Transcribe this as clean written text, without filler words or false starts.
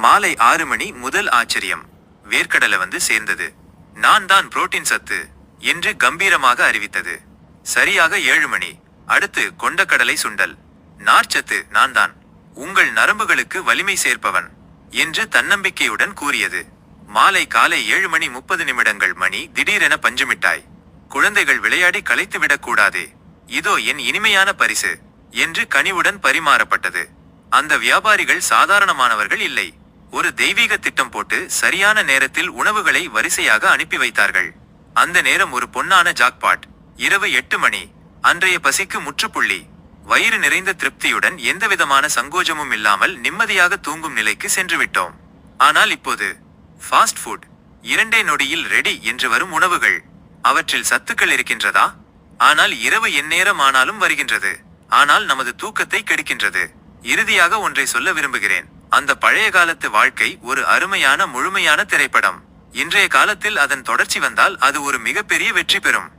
மாலை 6 மணி முதல் ஆச்சரியம். வேர்க்கடலை வந்து சேர்ந்தது. நான் தான் புரோட்டீன் சத்து என்று கம்பீரமாக அறிவித்தது. சரியாக 7 மணி. அடுத்து கொண்டக்கடலை சுண்டல். நார்ச்சத்து நான் தான். உங்கள் நரம்புகளுக்கு வலிமை சேர்ப்பவன் என்று தன்னம்பிக்கையுடன் கூறியது. காலை 7 மணி 30 நிமிடங்கள் மணி. திடீரென பஞ்சுமிட்டாய். குழந்தைகள் விளையாடி களைத்துவிடக் கூடாதே. இதோ என் இனிமையான பரிசு என்று கனிவுடன் பரிமாறப்பட்டது. அந்த வியாபாரிகள் சாதாரணமானவர்கள் இல்லை. ஒரு தெய்வீக திட்டம் போட்டு சரியான நேரத்தில் உணவுகளை வரிசையாக அனுப்பி வைத்தார்கள். அந்த நேரம் ஒரு பொன்னான ஜாக்பாட். இரவு 8 மணி. அன்றைய பசிக்கு முற்றுப்புள்ளி. வயிறு நிறைந்த திருப்தியுடன் எந்தவிதமான சங்கோஜமும் இல்லாமல் நிம்மதியாக தூங்கும் நிலைக்கு சென்றுவிட்டோம். ஆனால் இப்போது ஃபாஸ்ட் ஃபுட். 2 நொடியில் ரெடி என்று வரும் உணவுகள். அவற்றில் சத்துக்கள் இருக்கின்றதா? ஆனால் இரவு எந்நேரம் ஆனாலும் வருகின்றது. ஆனால் நமது தூக்கத்தை கெடுக்கின்றது. இறுதியாக ஒன்றை சொல்ல விரும்புகிறேன். அந்த பழைய காலத்து வாழ்க்கை ஒரு அருமையான முழுமையான திரைப்படம். இன்றைய காலத்தில் அதன் தொடர்ச்சி வந்தால் அது ஒரு மிகப்பெரிய வெற்றி பெறும்.